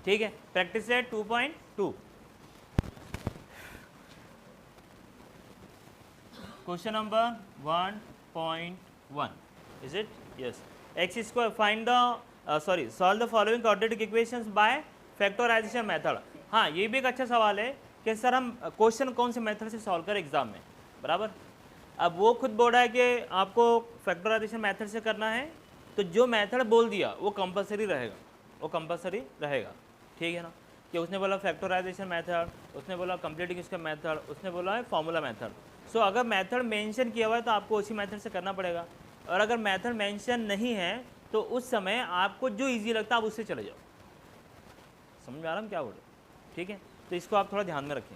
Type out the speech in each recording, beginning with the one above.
ठीक है, practice set 2.2 question number 1.1 is it? Yes. X square find the solve the following quadratic equations by factorisation method. हाँ, ये भी एक अच्छा सवाल है कि सर हम क्वेश्चन कौन से मेथड से सॉल्व करें एग्जाम में, बराबर। अब वो खुद बोल रहा है कि आपको फैक्टराइजेशन मेथड से करना है, तो जो मेथड बोल दिया वो कंपलसरी रहेगा, वो कंपलसरी रहेगा, ठीक है ना। कि उसने बोला फैक्टराइजेशन मेथड, उसने बोला कंप्लीटिंग इसका मेथड, उसने बोला है फॉर्मूला मेथड। सो अगर मेथड मेंशन किया हुआ है तो आपको उसी मेथड से करना पड़ेगा, और अगर मेथड मेंशन नहीं है तो उस समय आपको जो इजी लगता है आप उससे चले जाओ। समझ में आ रहा हम क्या बोल रहे हैं? ठीक है, तो इसको आप थोड़ा ध्यान में रखें।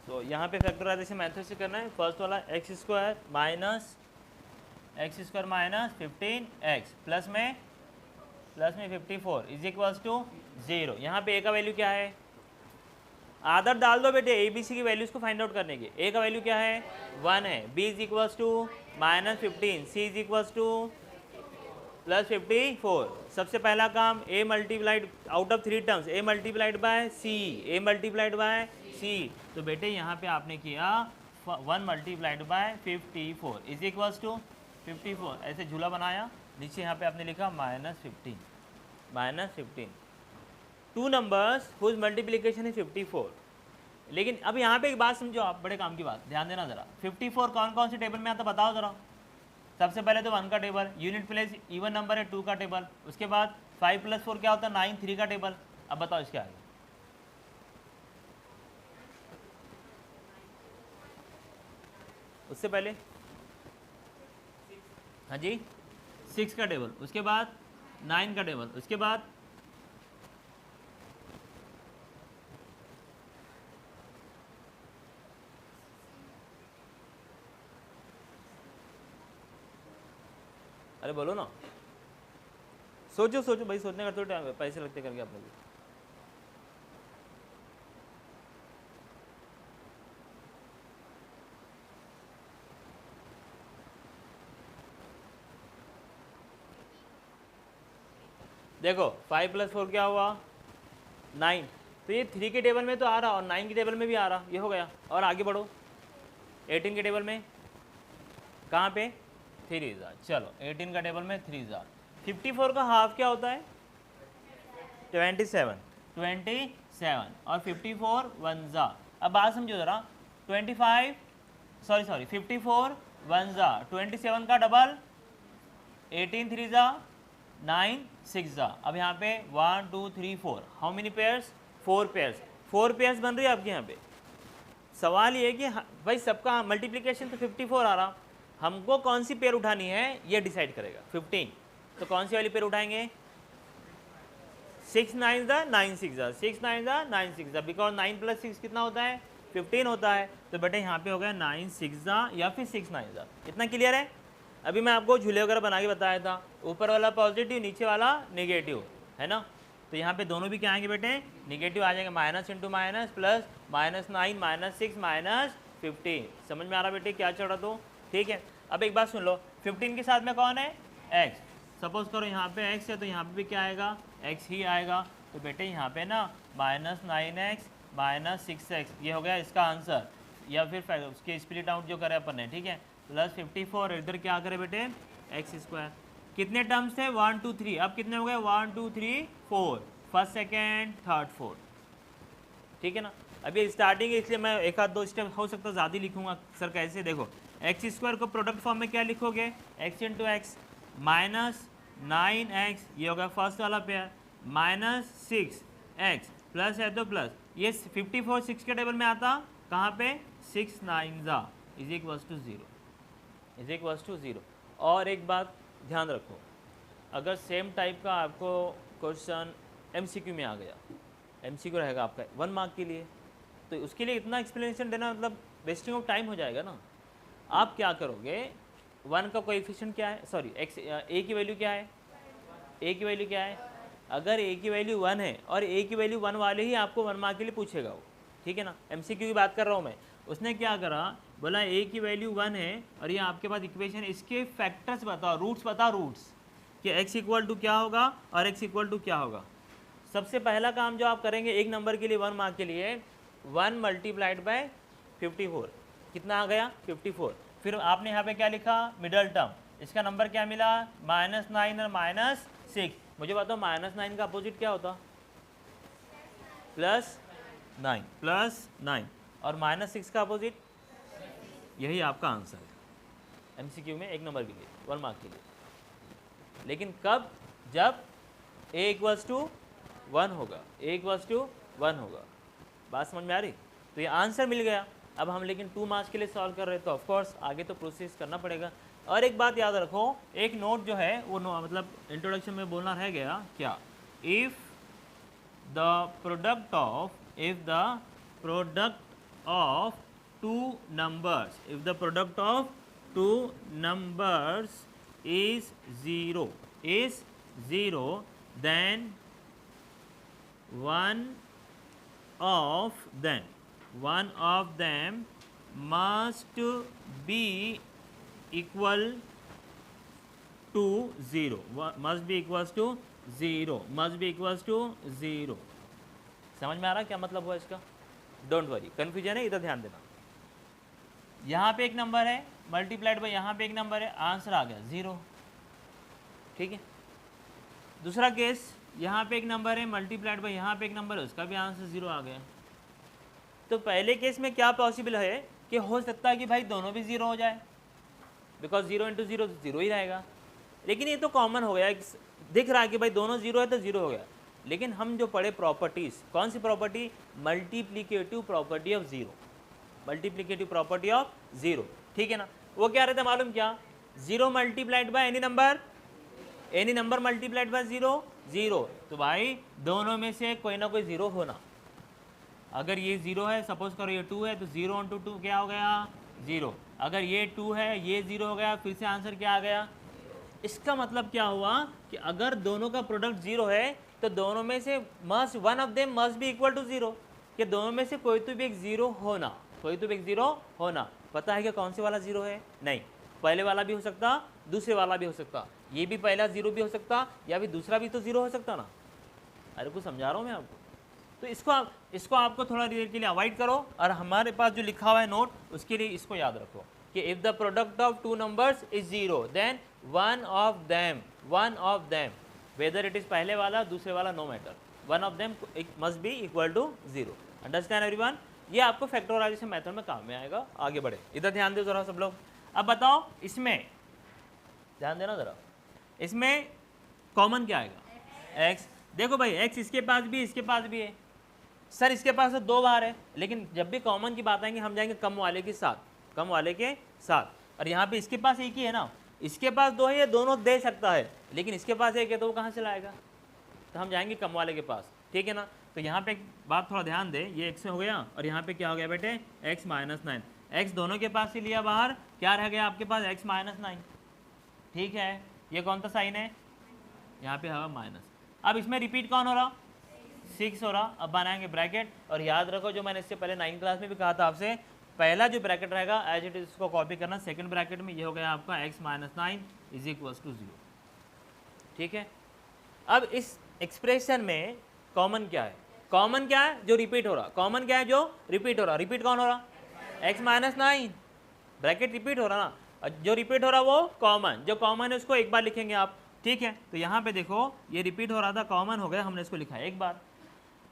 तो यहाँ पे फैक्टराइजेशन मेथड से करना है। फर्स्ट वाला x square minus 15x plus में 54 इज इक्वल्स टू 0। यहाँ पे ए का वैल्यू क्या है? आदर डाल दो बेटे ए बी सी की वैल्यूज को फाइंड आउट करने की। ए का वैल्यू क्या है? 1 है। B is equals to -15, C is equals to +54। सबसे पहला काम A multiplied out of 3 terms, A multiplied by C, A multiplied by C. तो बेटे यहाँ पे आपने किया 1 multiplied by 54 is equals to 54, ऐसे झूला बनाया, नीचे यहाँ पे आपने लिखा -15 टू नंबर्स हुज मल्टीप्लिकेशन है 54। लेकिन अब यहाँ पे एक बात समझो आप, बड़े काम की बात, ध्यान देना जरा। 54 कौन कौन से टेबल में आता बताओ जरा। सबसे पहले तो 1 का table, unit place even number है 2 का टेबल, उसके बाद 5 + 4 क्या होता है 9, 3 का टेबल। अब बताओ इसके आगे। उससे पहले हाँ जी 6 का टेबल, उसके बाद 9 का टेबल, उसके बाद अरे बोलो ना, सोचो सोचो भाई, सोचने का तो टाइम पैसे लगते करके आप लोग। देखो 5 + 4 क्या हुआ 9, तो ये 3 के टेबल में तो आ रहा और 9 के टेबल में भी आ रहा, ये हो गया। और आगे बढ़ो 18 के टेबल में, कहाँ पे 3 ज़ा, चलो 18 का टेबल में 3 ज़ा। 54 का हाफ क्या होता है 27 और 54 1 ज़ा। अब बात समझो ज़रा, 54 1 ज़ा, 27 का डबल 18 3 ज़ा 9 6 ज़ा। अब यहाँ पे 1 2 3 4, how many pairs 4 pairs, 4 pairs बन रही है आपके यहाँ पे। सवाल ये है कि भाई सबका मल्टीप्लिकेशन तो 54 आ रहा, हमको कौन सी पेयर उठानी है ये डिसाइड करेगा 15। तो कौन सी वाली पेयर उठाएंगे 6 9 ज़ा 9 6 ज़ा, 6 9 ज़ा 9 6 ज़ा, बिकॉज 9 + 6 कितना होता है 15 होता है। तो बेटे यहाँ पे हो गया 9 6 ज़ा या फिर 6 9 ज़ा। इतना क्लियर है? अभी मैं आपको झूले वगैरह बना के बताया था, ऊपर वाला पॉजिटिव नीचे वाला नेगेटिव, है ना। तो यहाँ पे दोनों भी क्या आएंगे बेटे नेगेटिव आ जाएंगे, माइनस इंटू माइनस प्लस -9 -6 -15। समझ में आ रहा बेटे क्या चल रहा? तो ठीक है। अब एक बात सुन लो, 15 के साथ में कौन है x, सपोज करो यहाँ पे x है तो यहाँ पे भी क्या आएगा x ही आएगा। तो बेटे यहाँ पे ना -9x -6x, ये हो गया इसका आंसर, या फिर उसके स्प्लिट आउट जो करे अपन ने, ठीक है, +54। इधर क्या करे बेटे x²। कितने टर्म्स थे 1 2 3, अब कितने हो गए 1 2 3 4, फर्स्ट सेकेंड थर्ड फोर्थ, ठीक है ना। अभी स्टार्टिंग है इसलिए मैं एक आध दो स्टेप हो सकता है ज़्यादा लिखूंगा। सर कैसे? देखो x² को प्रोडक्ट फॉर्म में क्या लिखोगे x × x, -9x ये होगा फर्स्ट वाला पेयर, -6x प्लस है तो प्लस, ये 54 6 के टेबल में आता, कहाँ पे 6 9 ज़ा इज इक्वल्स टू 0। और एक बात ध्यान रखो, अगर सेम टाइप का आपको क्वेश्चन MCQ में आ गया, MCQ रहेगा आपका 1 मार्क के लिए, तो उसके लिए इतना एक्सप्लेनेशन देना मतलब वेस्टिंग ऑफ टाइम हो जाएगा ना। आप क्या करोगे, 1 का कोएफिशिएंट क्या है, सॉरी a की वैल्यू क्या है, a की वैल्यू क्या है, अगर a की वैल्यू 1 है और a की वैल्यू 1 वाले ही आपको 1 मार्क के लिए पूछेगा वो, ठीक है ना। MCQ की बात कर रहा हूँ मैं। उसने क्या करा, बोला a की वैल्यू 1 है और ये आपके पास इक्वेशन, इसके फैक्टर्स बताओ, रूट्स बताओ, रूट्स कि x = क्या होगा और x = क्या होगा। सबसे पहला काम जो आप करेंगे एक नंबर के लिए 1 मार्क के लिए 1 मल्टीप्लाइड बाय 54, कितना आ गया 54। फिर आपने यहाँ पे क्या लिखा मिडल टर्म, इसका नंबर क्या मिला -9 और -6। मुझे बताओ -9 का अपोजिट क्या होता +9, +9 और -6 का अपोजिट, यही आपका आंसर है एमसीक्यू में एक नंबर के लिए 1 मार्क के लिए। लेकिन कब, जब a = 1 होगा, a = 1 होगा। बात समझ में आ रही? तो ये आंसर मिल गया। अब हम लेकिन 2 मार्क्स के लिए सॉल्व कर रहे हैं तो ऑफकोर्स आगे तो प्रोसेस करना पड़ेगा। और एक बात याद रखो, एक नोट जो है वो मतलब इंट्रोडक्शन में बोलना रह गया क्या, if the product of two numbers is 0, then one of them must be equal to 0, समझ में आ रहा क्या मतलब हुआ इसका? डोंट वरी, कन्फ्यूजन है इधर ध्यान देना। यहाँ पे एक नंबर है मल्टीप्लाइड बाय यहाँ पे एक नंबर है, आंसर आ गया 0, ठीक है। दूसरा केस, यहाँ पे एक नंबर है मल्टीप्लाइड बाय यहाँ पे एक नंबर है, उसका भी आंसर 0 आ गया। तो पहले केस में क्या पॉसिबल है कि हो सकता है कि भाई दोनों भी 0 हो जाए, बिकॉज 0 × 0 0 ही रहेगा। लेकिन ये तो कॉमन हो गया, दिख रहा है कि भाई दोनों 0 है तो 0 हो गया। लेकिन हम जो पढ़े प्रॉपर्टीज, कौन सी property, multiplicative property of 0, multiplicative property of 0, ठीक है ना। वो क्या रहता है मालूम क्या, 0 multiplied by any number multiplied by 0। तो भाई दोनों में से कोई ना कोई 0 होना। अगर ये 0 है, सपोज करो ये 2 है, तो 0 × 2 क्या हो गया 0। अगर ये 2 है, ये 0 हो गया, फिर से आंसर क्या आ गया। इसका मतलब क्या हुआ कि अगर दोनों का प्रोडक्ट 0 है तो दोनों में से one of them must be equal to 0, कि दोनों में से कोई तो भी एक 0 होना, पता है कि कौन से वाला 0 है? नहीं, पहले वाला भी हो सकता, दूसरे वाला भी हो सकता, ये भी पहला 0 भी हो सकता, या फिर दूसरा भी तो 0 हो सकता ना। अरे कुछ समझा रहा हूँ मैं आपको। तो इसको आपको थोड़ा देर के लिए अवॉइड करो, और हमारे पास जो लिखा हुआ है नोट उसके लिए इसको याद रखो कि if the product of 2 numbers is 0 then one of them whether it is पहले वाला दूसरे वाला no matter, one of them must be equal to 0। Understand everyone? ये आपको फैक्टराइजेशन मेथड में काम में आएगा। आगे बढ़े, इधर ध्यान दो जरा सब लोग। अब बताओ इसमें ध्यान देना जरा, इसमें कॉमन क्या आएगा? x। देखो भाई x इसके पास भी इसके पास भी है, सर इसके पास तो 2 बार है, लेकिन जब भी कॉमन की बात आएंगे हम जाएंगे कम वाले के साथ, और यहाँ पे इसके पास एक ही है ना, इसके पास 2 है, ये दोनों दे सकता है, लेकिन इसके पास एक है तो वो कहाँ से लाएगा, तो हम जाएंगे कम वाले के पास, ठीक है ना। तो यहाँ पे एक बात थोड़ा ध्यान दे, ये x हो गया और यहाँ पे क्या हो गया बेटे x - 9, x दोनों के पास से लिया बाहर, क्या रह गया आपके पास x - 9, ठीक है। ये कौन सा साइन है, यहाँ पे होगा माइनस। अब इसमें रिपीट कौन हो रहा, 6 हो रहा। अब बनाएंगे ब्रैकेट, और याद रखो जो मैंने इससे पहले 9th क्लास में भी कहा था आपसे, पहला जो ब्रैकेट रहेगा एज इट इज इसको कॉपी करना, सेकंड ब्रैकेट में ये हो गया आपका x - 9 = 0, ठीक है। अब इस एक्सप्रेशन में कॉमन क्या है, जो रिपीट हो रहा, रिपीट कौन हो रहा, x - 9, ब्रैकेट रिपीट हो रहा ना, जो रिपीट हो रहा वो कॉमन, जो कॉमन है उसको एक बार लिखेंगे आप, ठीक है। तो यहाँ पे देखो ये रिपीट हो रहा था, कॉमन हो गया, हमने इसको लिखा है एक बार।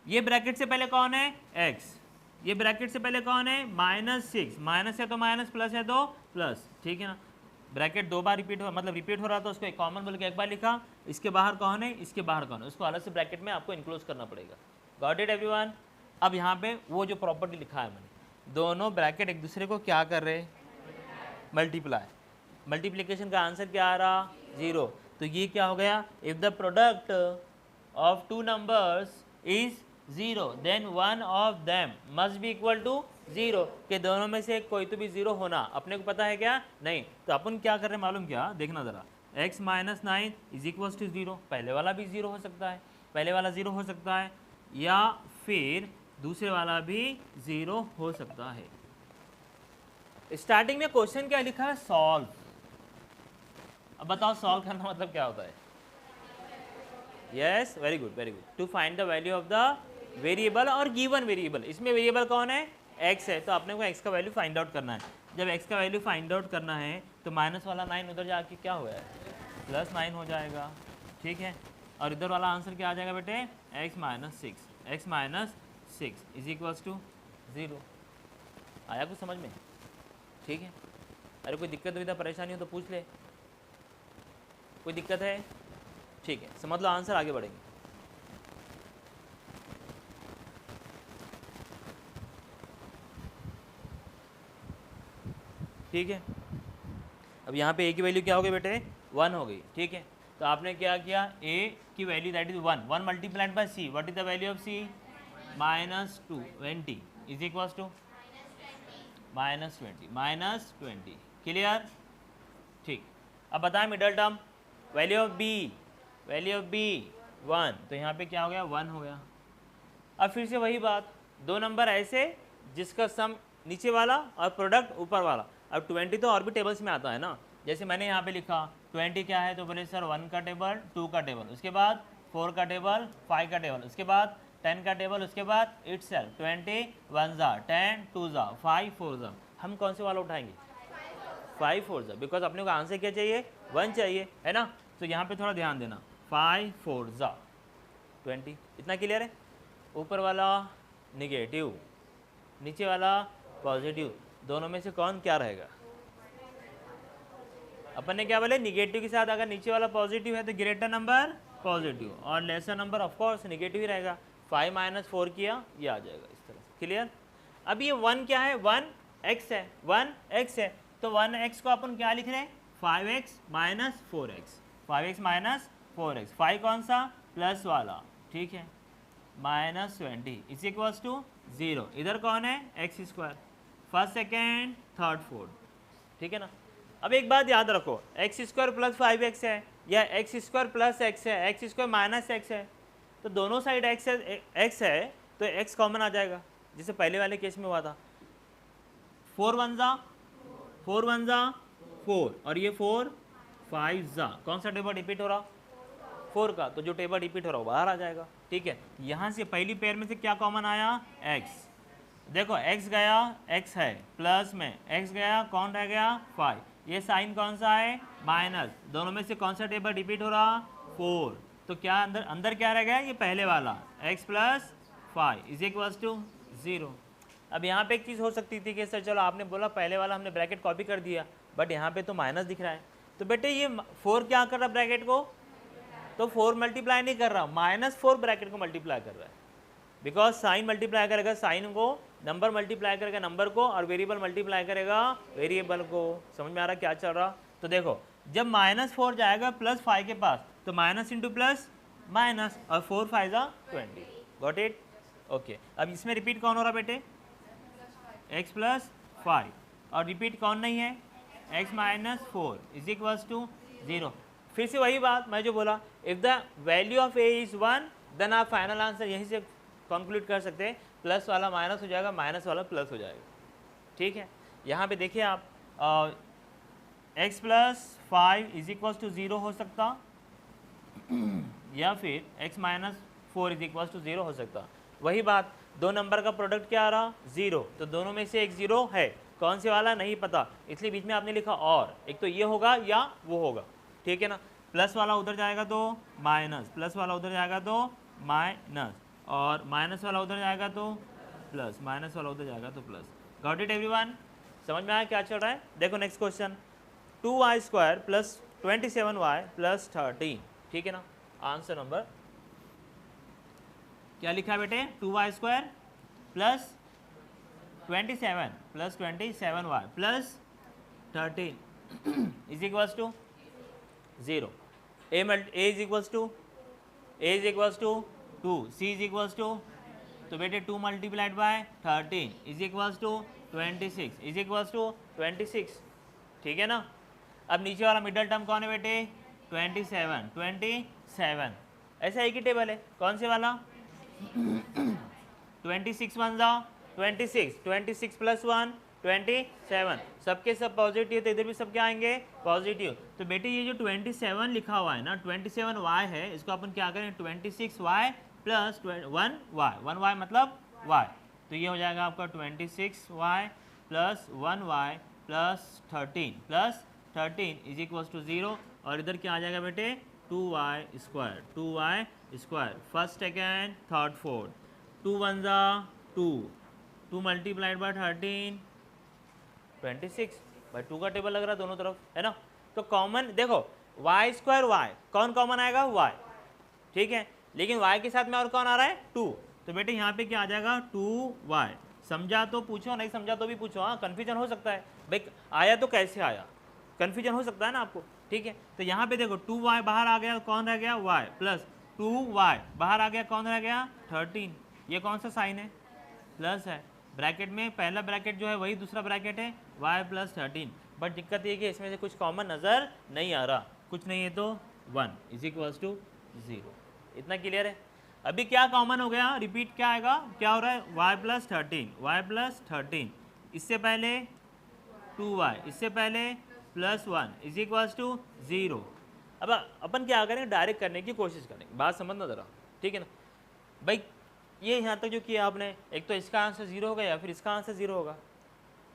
ये ब्रैकेट से पहले कौन है x, ये ब्रैकेट से पहले कौन है -6, माइनस है तो माइनस, प्लस है तो प्लस, ठीक है ना। ब्रैकेट 2 बार रिपीट हो, मतलब रिपीट हो रहा था, उसको एक कॉमन बोल के एक बार लिखा। इसके बाहर कौन है, इसके बाहर कौन है, उसको अलग से ब्रैकेट में आपको इंक्लोज करना पड़ेगा। Got it everyone? अब यहाँ पे वो जो प्रॉपर्टी लिखा है मैंने, दोनों ब्रैकेट एक दूसरे को क्या कर रहे, मल्टीप्लाई, मल्टीप्लिकेशन का आंसर क्या आ रहा 0। तो ये क्या हो गया, if the product of 2 numbers is 0 then one of them must be equal to 0, के दोनों में से कोई तो भी 0 होना। अपने को पता है क्या, नहीं, तो अपन क्या कर रहे हैं मालूम क्या, देखना ज़रा, x - 9 = 0, पहले वाला भी 0 हो सकता है, या फिर दूसरे वाला भी 0 हो सकता है। स्टार्टिंग में क्वेश्चन क्या लिखा है, सॉल्व। अब बताओ सॉल्व करना मतलब क्या होता है, yes, very good very good. To find the value of the variable और गिवन वेरिएबल, इसमें वेरिएबल कौन है, x है, तो अपने को x का वैल्यू फाइंड आउट करना है। जब x का वैल्यू फाइंड आउट करना है तो माइनस वाला 9 उधर जाके क्या हुआ है, +9 हो जाएगा, ठीक है। और इधर वाला आंसर क्या आ जाएगा बेटे, x minus 6 is equals to 0। आया कुछ समझ में, ठीक है। अरे कोई दिक्कत हुई, परेशानी हो तो पूछ ले, कोई दिक्कत है, ठीक है, समझ लो आंसर, आगे बढ़ेंगे। ठीक है, अब यहाँ पे a की वैल्यू क्या हो गई बेटे, 1 हो गई, ठीक है। तो आपने क्या किया, a की value that is 1 multiplied by c, what is the value of c, -220 is equals to -20, clear, ठीक। अब बताएं middle term, value of b 1, तो यहाँ पे क्या हो गया, 1 हो गया। अब फिर से वही बात, दो नंबर ऐसे जिसका सम नीचे वाला और प्रोडक्ट ऊपर वाला। अब 20 तो और भी टेबल्स में आता है ना, जैसे मैंने यहाँ पे लिखा 20 क्या है, तो बोले सर 1 का टेबल, 2 का टेबल, उसके बाद 4 का टेबल, 5 का टेबल, उसके बाद 10 का टेबल, उसके बाद इटसेल्फ 20 1 जा 10 2 जा 5 4 जा। हम कौन से वाला उठाएंगे, 5 4 जा, बिकॉज अपने को आंसर क्या चाहिए, 1 चाहिए, है ना। तो यहाँ पे थोड़ा ध्यान देना, 5 4 जा 20, इतना क्लियर है। ऊपर वाला निगेटिव, नीचे वाला पॉजिटिव, दोनों में से कौन क्या रहेगा, अपन ने क्या बोले, निगेटिव के साथ अगर नीचे वाला पॉजिटिव है तो ग्रेटर नंबर पॉजिटिव और lesser number of course negative ही रहेगा। 5 - 4 किया, ये आ जाएगा इस तरह से, क्लियर। अब ये 1 क्या है, 1 x है, 1 x है, तो 1x को अपन क्या लिख रहे हैं, 5x - 4x, 5x - 4x, 5 कौन सा, प्लस वाला, ठीक है, -20 इज इक्वल्स टू 0। इधर कौन है, x², first second third fourth, ठीक है ना। अब एक बात याद रखो, x² + 5x है या x² + x है, x² - x है, तो दोनों साइड x है तो x कॉमन आ जाएगा, जिसे पहले वाले केस में हुआ था। 4 1 जा 4 और ये 4 5 जा, कौन सा टेबल रिपीट हो रहा, 4 का, तो जो टेबल रिपीट हो रहा है बाहर आ जाएगा, ठीक है। यहाँ से पहली पेयर में से क्या कॉमन आया, x, देखो x गया, x है, प्लस में x गया, कौन रह गया, 5, ये साइन कौन सा है, माइनस, दोनों में से कौन सा टेबल रिपीट हो रहा, 4, तो क्या अंदर क्या रह गया, ये पहले वाला x + 5 इज इक्वल्स टू 0। अब यहाँ पे एक चीज़ हो सकती थी कि सर चलो आपने बोला पहले वाला हमने ब्रैकेट कॉपी कर दिया, बट यहाँ पे तो माइनस दिख रहा है, तो बेटे ये 4 क्या कर रहा है ब्रैकेट को, तो 4 मल्टीप्लाई नहीं कर रहा, -4 ब्रैकेट को मल्टीप्लाई कर रहा है, बिकॉज साइन मल्टीप्लाई करेगा साइन को, नंबर मल्टीप्लाई करेगा नंबर को, और वेरिएबल मल्टीप्लाई करेगा वेरिएबल को। समझ में आ रहा क्या चल रहा, तो देखो जब -4 जाएगा +5 के पास, तो माइनस इंटू प्लस माइनस, और 4 5 जा 20, गॉट इट, ओके। अब इसमें रिपीट कौन हो रहा बेटे, x + 5, और रिपीट कौन नहीं है, x - 4 इज इक्वल्स टू 0। फिर से वही बात मैं जो बोला, if the value of a is 1, then आप फाइनल आंसर यहीं से कंक्लूड कर सकते हैं, प्लस वाला माइनस हो जाएगा, माइनस वाला प्लस हो जाएगा, ठीक है। यहाँ पे देखिए आप x + 5 इज इक्वल्स टू 0 हो सकता, या फिर x - 4 इज इक्वल्स टू 0 हो सकता। वही बात, दो नंबर का प्रोडक्ट क्या आ रहा, 0, तो दोनों में से एक 0 है, कौन से वाला नहीं पता, इसलिए बीच में आपने लिखा और, एक तो ये होगा या वो होगा, ठीक है ना। प्लस वाला उधर जाएगा तो माइनस, प्लस वाला उधर जाएगा तो माइनस, और माइनस वाला उधर जाएगा तो प्लस, माइनस वाला उधर जाएगा तो प्लस। गॉट इट एवरीवन, समझ में आया क्या चल रहा है। देखो नेक्स्ट क्वेश्चन, 2y² + 27y + 13, ठीक है ना। आंसर नंबर क्या लिखा है बेटे, 2y² + 27 + 27y + 13 is equals to 0। a is equals to 2, c is equals to, तो बेटे 2 multiplied by 13 is equals to 26 is equals to 26, ठीक है ना। अब नीचे वाला मिडल टर्म कौन है बेटे, 27, ऐसा एक ही टेबल है, कौन से वाला 26 1 जा 26, 26 + 1 27, सबके सब पॉजिटिव, तो इधर भी सब क्या आएंगे पॉजिटिव। तो बेटे ये जो 27 लिखा हुआ है ना, 27y है, इसको अपन क्या करें 26y प्लस 1y, 1y मतलब y, तो ये हो जाएगा आपका 26y plus 1y plus 13 is equal to 0, और इधर क्या आ जाएगा बेटे 2y square, first second third fourth, 2 1 जा 2 मल्टीप्लाइड बाय 13 26 भाई 2 का टेबल लग रहा है दोनों तरफ, है ना। तो कॉमन देखो y स्क्वायर y, कौन कॉमन आएगा y, ठीक है, लेकिन y के साथ में और कौन आ रहा है 2, तो बेटे यहाँ पे क्या आ जाएगा 2y। समझा तो पूछो, नहीं समझा तो भी पूछो, हाँ कन्फ्यूजन हो सकता है भाई, आया तो कैसे आया, कन्फ्यूजन हो सकता है ना आपको, ठीक है। तो यहाँ पे देखो 2y बाहर आ गया, कौन रह गया y, प्लस 2y बाहर आ गया, कौन रह गया 13, ये कौन सा साइन है प्लस है, ब्रैकेट में पहला ब्रैकेट जो है वही दूसरा ब्रैकेट है y प्लस 13, बट दिक्कत ये है कि इसमें से कुछ कॉमन नज़र नहीं आ रहा, कुछ नहीं है तो 1 इज इक्वल्स टू 0, इतना क्लियर है। अभी क्या कॉमन हो गया, रिपीट क्या आएगा, क्या हो रहा है y प्लस 13, इससे पहले 2y, इससे पहले प्लस 1 इज इक्वल्स टू 0। अब अपन क्या करें, डायरेक्ट करने की कोशिश करें, बात समझना ज़रा, ठीक है ना भाई। ये यहाँ तक जो किया आपने, एक तो इसका आंसर 0 होगा या फिर इसका आंसर 0 होगा।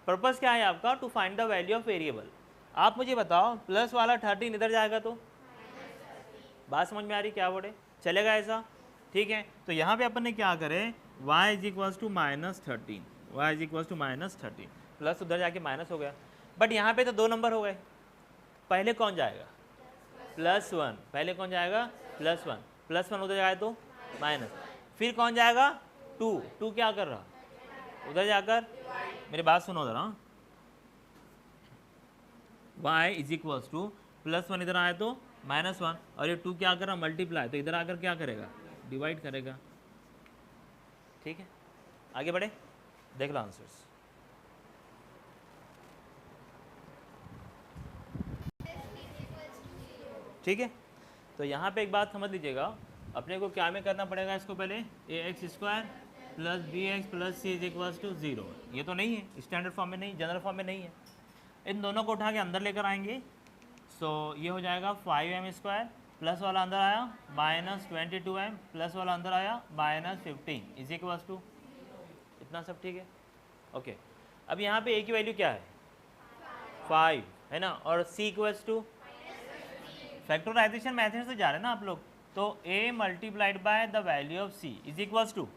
पर्पस क्या है आपका, to find the value of variable. आप मुझे बताओ प्लस वाला 13 इधर जाएगा तो बात समझ में आ रही क्या बोले, चलेगा ऐसा, ठीक है। तो यहाँ पे अपन ने क्या करें, y is equals to -13, plus उधर जाके माइनस हो गया, बट यहाँ पे तो 2 नंबर हो गए, पहले कौन जाएगा +1, पहले कौन जाएगा +1 उधर जाए तो माइनस, फिर कौन जाएगा 2 क्या कर रहा उधर जाकर, मेरी बात सुनो जरा, y इज इक्वल्स टू +1 इधर आए तो -1, और ये 2 क्या कर रहा मल्टीप्लाई, तो इधर आकर क्या करेगा डिवाइड करेगा, ठीक है। आगे बढ़े, देख लो आंसर्स। ठीक है, तो यहाँ पे एक बात समझ लीजिएगा, अपने को क्या में करना पड़ेगा, इसको पहले ax² plus bx plus c is equals to 0, ये तो नहीं है स्टैंडर्ड फॉर्म में, नहीं जनरल फॉर्म में नहीं है, इन दोनों को उठा के अंदर लेकर आएंगे, सो ये हो जाएगा 5m² प्लस वाला अंदर आया -22m प्लस वाला अंदर आया -15 इज इक्वल्स टू, इतना सब ठीक है, ओके। अब यहाँ पे a की वैल्यू क्या है 5 है ना, और c equals to, factorisation method से जा रहे हैं ना आप लोग, तो a multiplied by the value of c is equals to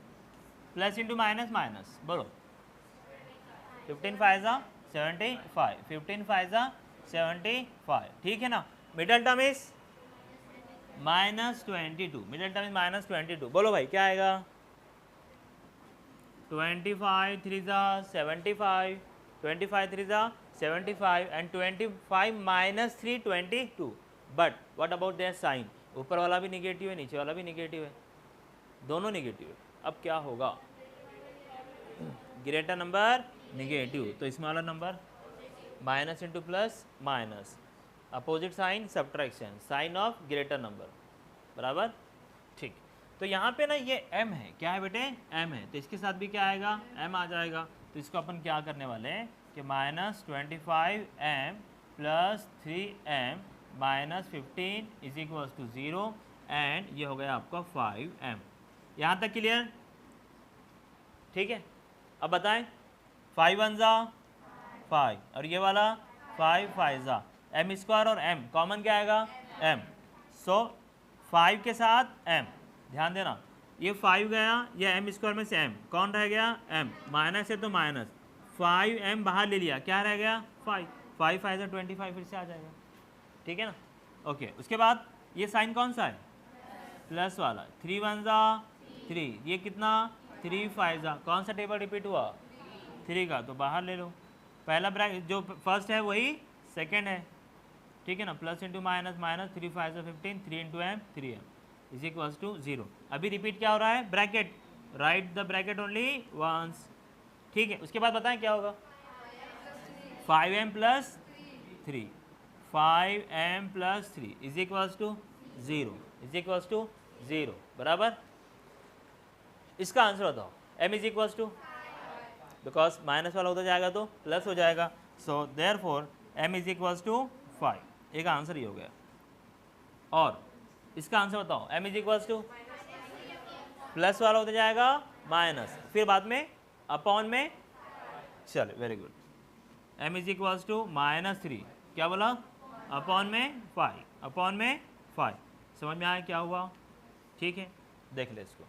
plus into minus minus, बोलो 15 5 जा 75, 15 5 जा 75, ठीक है ना। Middle term is -22, middle term is -22, बोलो भाई क्या आएगा 25 3 जा 75, 25 3 जा 75 and 25 minus 3 22, but what about their sign, ऊपर वाला भी निगेटिव है नीचे वाला भी निगेटिव है, दोनों निगेटिव है। अब क्या होगा, ग्रेटर नंबर निगेटिव, तो इसमें वाला number minus into plus minus, opposite sign subtraction, sign of greater number, बराबर, ठीक। तो यहाँ पे ना ये m है, क्या है बेटे m है, तो इसके साथ भी क्या आएगा m आ जाएगा, तो इसको अपन क्या करने वाले हैं कि -25m plus 3m minus 15 is equals to 0, and ये हो गया आपका 5m, यहाँ तक क्लियर, ठीक है। अब बताएं 5 1 जा 5, और ये वाला 5 5 जा, m² और m कॉमन क्या आएगा m, सो 5 के साथ m, ध्यान देना ये 5 गया, ये m² में से m कौन रह गया m, माइनस है तो माइनस, 5m बाहर ले लिया, क्या रह गया 5 5 5 से 25 फिर से आ जाएगा, ठीक है ना, ओके। उसके बाद ये साइन कौन सा है प्लस वाला, 3 1 जा 3, ये कितना 3 5 जा, कौन सा टेबल रिपीट हुआ 3 का, तो बाहर ले लो, पहला ब्रैकेट जो फर्स्ट है वही सेकंड है, ठीक है ना, प्लस इंटू माइनस माइनस, 3 5 से 15, 3 into m 3m is equals to 0। अभी रिपीट क्या हो रहा है bracket, write the bracket only once, ठीक है। उसके बाद बताएं क्या होगा 5m plus 3, 5m plus 3 is equals to 0, is equals to 0, बराबर। इसका आंसर बताओ m is equals to because minus वाला होता जाएगा तो प्लस हो जाएगा। So therefore m is equals to 5, एक आंसर ये हो गया। और इसका आंसर बताओ, m is equals to plus वाला होता जाएगा माइनस, फिर बाद में अपॉन में, चलो very good, m is equals to -3, क्या बोला, अपॉन में 5, अपॉन में 5, समझ में आया क्या हुआ? ठीक है, देख ले इसको।